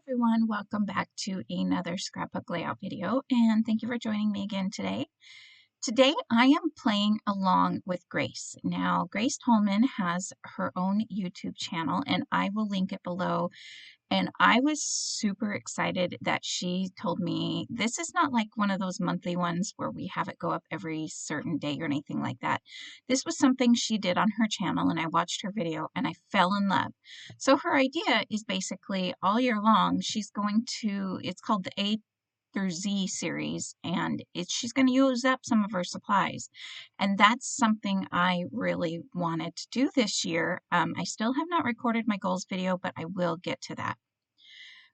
everyone, welcome back to another scrapbook layout video, and thank you for joining me again today. Today I am playing along with Grace. Now, Grace Tolman has her own YouTube channel, and I will link it below. And I was super excited that she told me this is not like one of those monthly ones where we have it go up every certain day or anything like that. This was something she did on her channel, and I watched her video and I fell in love. So her idea is basically all year long, she's going to, it's called the A through Z series, and she's going to use up some of her supplies. And that's something I really wanted to do this year. I still have not recorded my goals video, but I will get to that.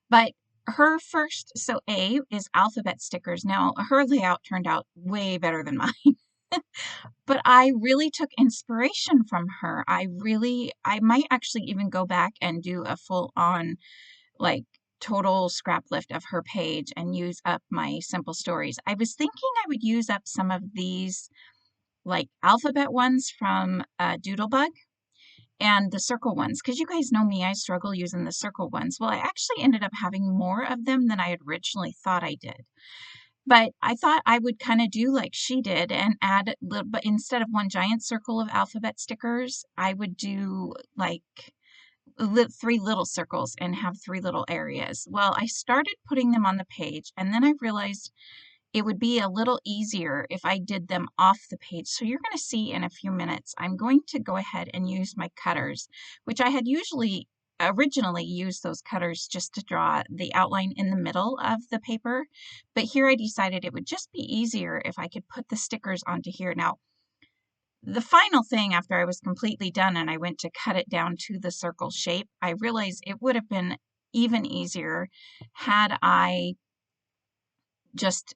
But her first, so A is alphabet stickers. Now, her layout turned out way better than mine. But I really took inspiration from her. I might actually even go back and do a full-on, like, total scrap lift of her page and use up my simple stories. I was thinking I would use up some of these, like, alphabet ones from Doodlebug and the circle ones, because you guys know me, I struggle using the circle ones. Well, I actually ended up having more of them than I had originally thought I did. But I thought I would kind of do like she did and add, but instead of one giant circle of alphabet stickers, I would do like 3 little circles and have 3 little areas. Well, I started putting them on the page, and then I realized it would be a little easier if I did them off the page. So you're going to see in a few minutes, I'm going to go ahead and use my cutters, which I had originally used those cutters just to draw the outline in the middle of the paper. But here I decided it would just be easier if I could put the stickers onto here. Now, the final thing after I was completely done and I went to cut it down to the circle shape, I realized it would have been even easier had I just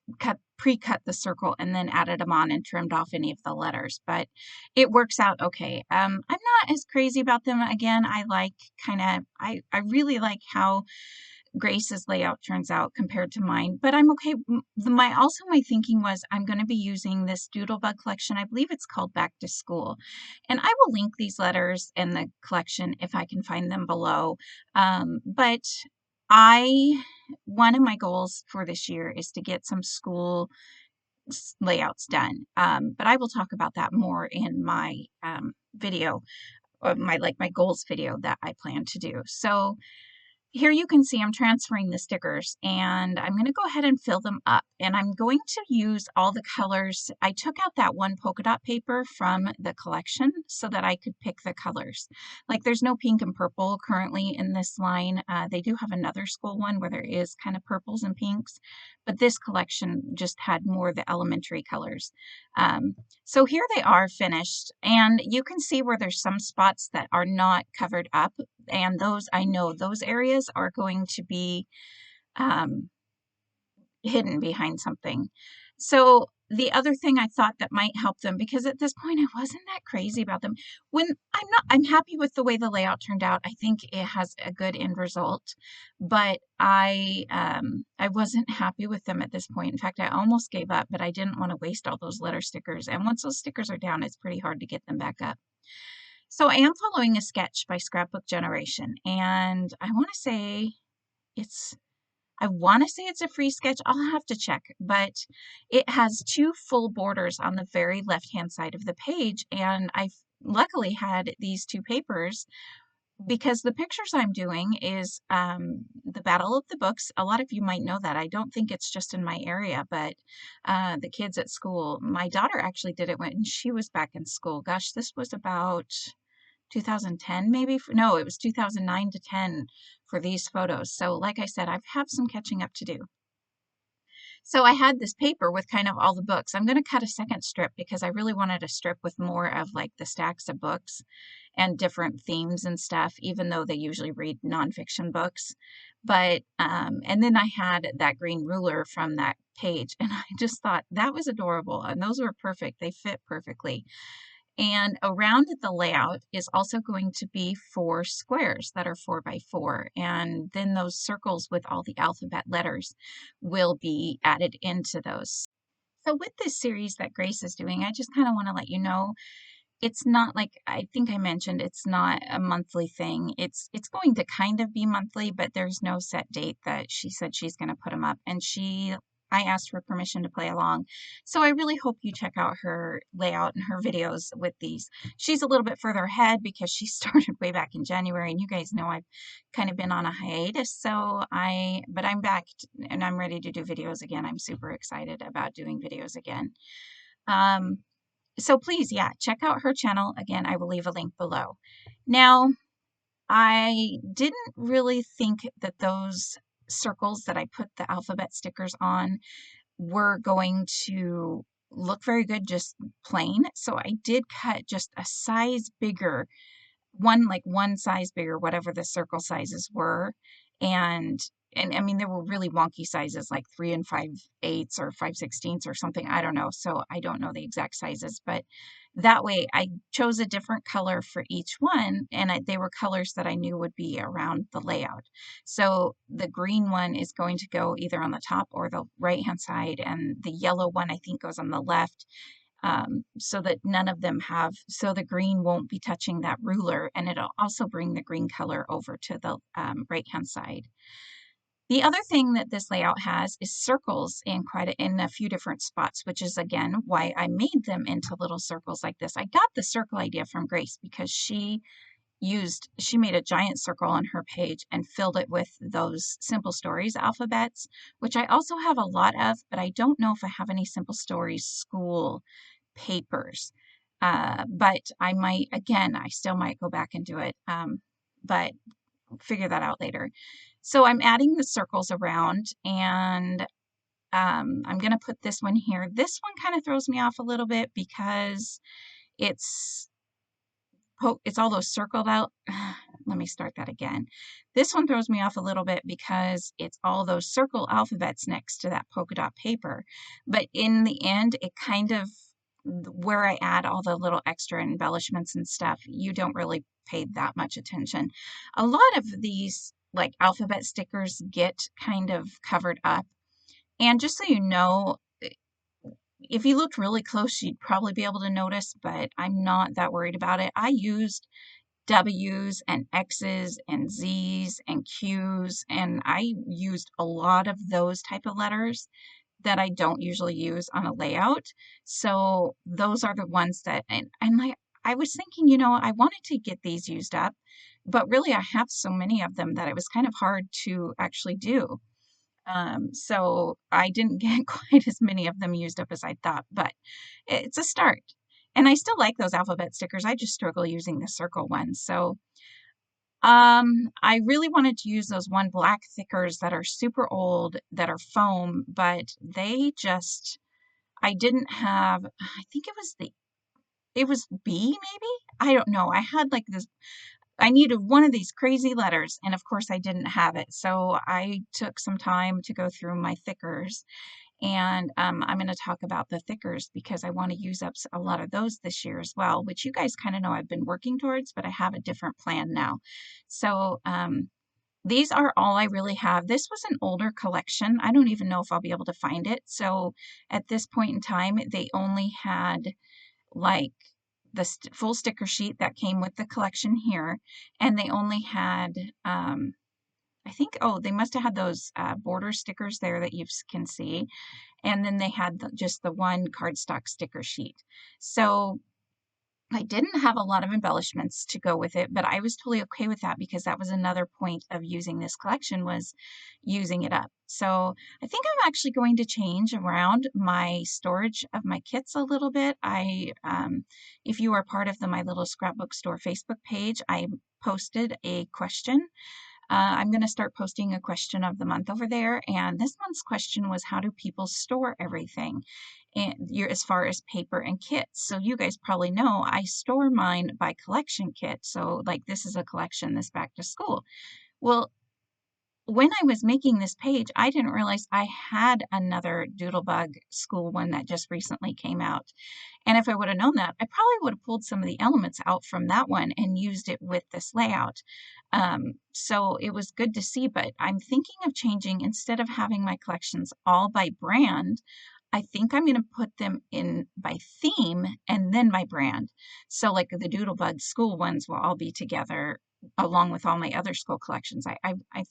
pre-cut the circle and then added them on and trimmed off any of the letters, but it works out okay. I'm not as crazy about them. Again, I really like how Grace's layout turns out compared to mine, but I'm okay. My thinking was I'm going to be using this Doodlebug collection. I believe it's called Back to School, and I will link these letters in the collection if I can find them below. But one of my goals for this year is to get some school layouts done. But I will talk about that more in my video, or my goals video that I plan to do. So here you can see I'm transferring the stickers, and I'm going to go ahead and fill them up, and I'm going to use all the colors. I took out that one polka dot paper from the collection so that I could pick the colors. Like, there's no pink and purple currently in this line. They do have another school one where there is kind of purples and pinks, but this collection just had more of the elementary colors. So here they are finished, and you can see where there's some spots that are not covered up, and those, I know those areas are going to be hidden behind something. So the other thing I thought that might help them, because at this point I wasn't that crazy about them. I'm happy with the way the layout turned out. I think it has a good end result, but I wasn't happy with them at this point. In fact, I almost gave up, but I didn't want to waste all those letter stickers. And once those stickers are down, it's pretty hard to get them back up. So I am following a sketch by Scrapbook Generation, and I want to say it's a free sketch. I'll have to check, but it has 2 full borders on the very left-hand side of the page, and I've luckily had these 2 papers because the pictures I'm doing is the Battle of the Books. A lot of you might know that. I don't think it's just in my area, but the kids at school, my daughter actually did it when she was back in school. Gosh, this was about 2010 maybe? No, it was 2009 to 10 for these photos. So like I said, I have some catching up to do. So I had this paper with kind of all the books. I'm going to cut a second strip because I really wanted a strip with more of like the stacks of books and different themes and stuff, even though they usually read nonfiction books. But, and then I had that green ruler from that page, and I just thought that was adorable. And those were perfect. They fit perfectly. And around the layout is also going to be 4 squares that are 4 by 4. And then those circles with all the alphabet letters will be added into those. So with this series that Grace is doing, I just kind of want to let you know, it's not like, I think I mentioned, it's not a monthly thing. It's going to kind of be monthly, but there's no set date that she said she's going to put them up. And I asked for permission to play along. So I really hope you check out her layout and her videos with these. She's a little bit further ahead because she started way back in January, and you guys know I've kind of been on a hiatus. But I'm back and I'm ready to do videos again. I'm super excited about doing videos again. So please, yeah, check out her channel. Again, I will leave a link below. Now, I didn't really think that those circles that I put the alphabet stickers on were going to look very good just plain. So I did cut just a size bigger, one size bigger, whatever the circle sizes were. And I mean, there were really wonky sizes like 3 5/8 or 5/16 or something. I don't know. So I don't know the exact sizes, but that way I chose a different color for each one, and they were colors that I knew would be around the layout. So the green one is going to go either on the top or the right-hand side, and the yellow one I think goes on the left. So that none of them have, so the green won't be touching that ruler, and it'll also bring the green color over to the right-hand side. The other thing that this layout has is circles in a few different spots, which is again why I made them into little circles like this. I got the circle idea from Grace because she made a giant circle on her page and filled it with those Simple Stories alphabets, which I also have a lot of, but I don't know if I have any Simple Stories school papers. But I still might go back and do it, but figure that out later. So I'm adding the circles around, and I'm going to put this one here. This one kind of throws me off a little bit because it's all those circled out. Let me start that again. This one throws me off a little bit because it's all those circle alphabets next to that polka dot paper. But in the end, it kind of, where I add all the little extra embellishments and stuff, you don't really pay that much attention. A lot of these like alphabet stickers get kind of covered up. And just so you know, if you looked really close, you'd probably be able to notice, but I'm not that worried about it. I used W's and X's and Z's and Q's, and I used a lot of those type of letters that I don't usually use on a layout. So those are the ones that, and I was thinking, I wanted to get these used up, but really I have so many of them that it was kind of hard to actually do. So I didn't get quite as many of them used up as I thought, but it's a start. And I still like those alphabet stickers. I just struggle using the circle ones. So I really wanted to use those one black thickers that are super old, that are foam, but I didn't have, I think it was B maybe? I don't know. I had like this, I needed one of these crazy letters, and of course I didn't have it. So I took some time to go through my thickers, and I'm going to talk about the thickers because I want to use up a lot of those this year as well, which you guys kind of know I've been working towards, but I have a different plan now. So these are all I really have. This was an older collection. I don't even know if I'll be able to find it. So at this point in time, they only had like the full sticker sheet that came with the collection here, and they only had I think, oh, they must have had those border stickers there that you can see, and then they had just the one cardstock sticker sheet. So I didn't have a lot of embellishments to go with it, but I was totally okay with that because that was another point of using this collection, was using it up. So I think I'm actually going to change around my storage of my kits a little bit. If you are part of the My Little Scrapbook Store Facebook page, I posted a question. I'm going to start posting a question of the month over there, and this month's question was, how do people store everything? And as far as paper and kits. So you guys probably know I store mine by collection kit. So like this is a collection, this back to school. Well, when I was making this page, I didn't realize I had another Doodlebug school one that just recently came out. And if I would have known that, I probably would have pulled some of the elements out from that one and used it with this layout. So it was good to see, but I'm thinking of changing, instead of having my collections all by brand, I think I'm going to put them in by theme and then by brand. So like the Doodlebug school ones will all be together along with all my other school collections. I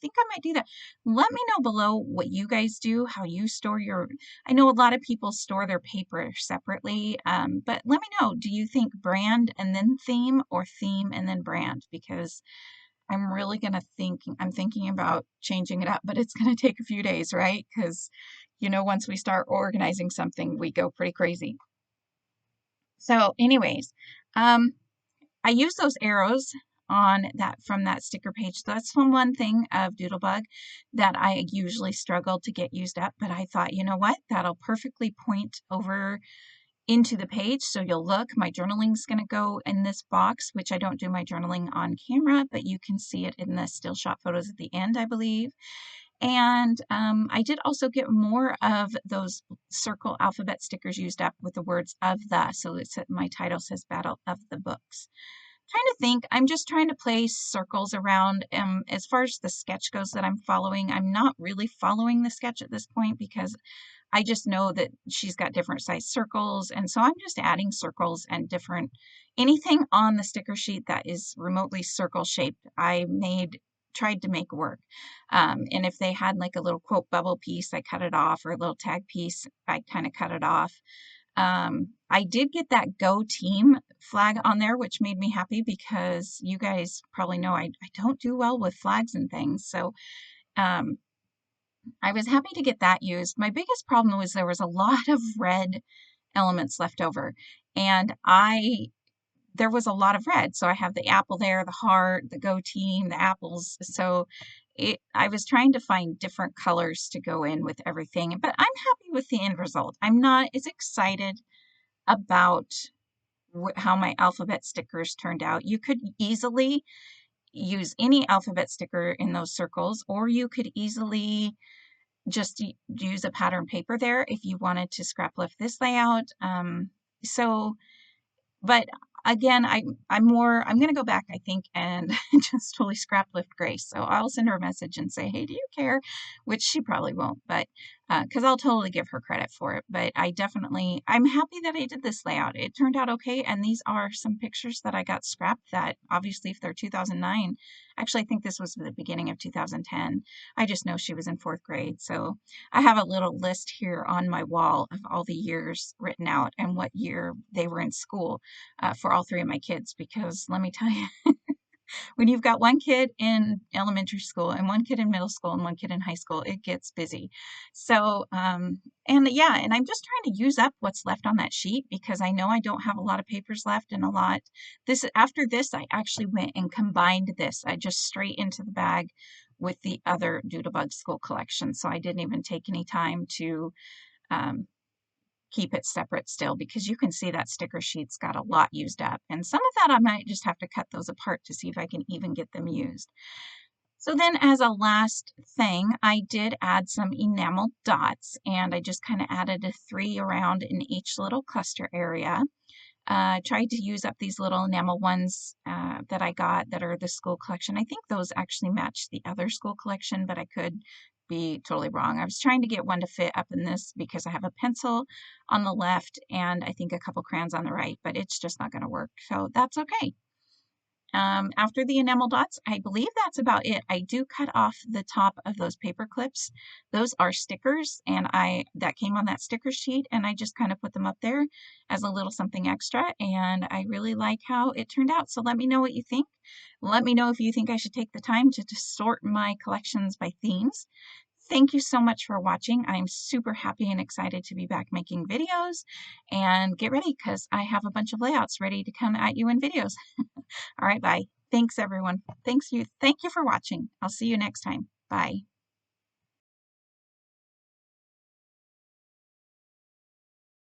think I might do that. Let me know below what you guys do, how you store your, I know a lot of people store their paper separately, but let me know, do you think brand and then theme or theme and then brand? Because I'm really going to I'm thinking about changing it up, but it's going to take a few days, right? Because, you know, once we start organizing something, we go pretty crazy. So anyways, I use those arrows on that from that sticker page. So that's one thing of Doodlebug that I usually struggle to get used up, but I thought, you know what, that'll perfectly point over into the page. So you'll look, my journaling's going to go in this box, which I don't do my journaling on camera, but you can see it in the still shot photos at the end, I believe. And I did also get more of those circle alphabet stickers used up with the words of the. So it's my title says Battle of the Books. Trying to think, I'm just trying to place circles around. As far as the sketch goes that I'm following, I'm not really following the sketch at this point because I just know that she's got different size circles, and so I'm just adding circles and different, anything on the sticker sheet that is remotely circle shaped, tried to make work. And if they had like a little quote bubble piece, I cut it off, or a little tag piece, I kind of cut it off. I did get that Go Team flag on there, which made me happy because you guys probably know I don't do well with flags and things. So I was happy to get that used. My biggest problem was there was a lot of red elements left over, and there was a lot of red. So I have the apple there, the heart, the Go Team, the apples. So I was trying to find different colors to go in with everything, but I'm happy with the end result. I'm not as excited about how my alphabet stickers turned out. You could easily use any alphabet sticker in those circles, or you could easily just use a pattern paper there if you wanted to scrap lift this layout. But again, I'm going to go back, I think, and just totally scrap lift Grace. So I'll send her a message and say, hey, do you care? Which she probably won't, but because I'll totally give her credit for it. But I'm happy that I did this layout. It turned out okay. And these are some pictures that I got scrapped that obviously if they're 2009, actually I think this was the beginning of 2010. I just know she was in 4th grade. So I have a little list here on my wall of all the years written out and what year they were in school for all 3 of my kids, because let me tell you, when you've got one kid in elementary school and one kid in middle school and one kid in high school, it gets busy. So, and I'm just trying to use up what's left on that sheet because I know I don't have a lot of papers left and after this, I actually went and combined this. I just straight into the bag with the other Doodlebug school collection. So I didn't even take any time to, keep it separate still, because you can see that sticker sheet's got a lot used up, and some of that I might just have to cut those apart to see if I can even get them used. So then as a last thing, I did add some enamel dots, and I just kind of added 3 around in each little cluster area. Tried to use up these little enamel ones that I got that are the school collection. I think those actually match the other school collection, but I could be totally wrong. I was trying to get one to fit up in this because I have a pencil on the left and I think a couple crayons on the right, but it's just not going to work. So that's okay. After the enamel dots, I believe that's about it. I do cut off the top of those paper clips. Those are stickers, and that came on that sticker sheet, and I just kind of put them up there as a little something extra, and I really like how it turned out. So let me know what you think. Let me know if you think I should take the time to sort my collections by themes. Thank you so much for watching. I'm super happy and excited to be back making videos, and get ready because I have a bunch of layouts ready to come at you in videos. All right, bye. Thanks, everyone. Thank you for watching. I'll see you next time. Bye.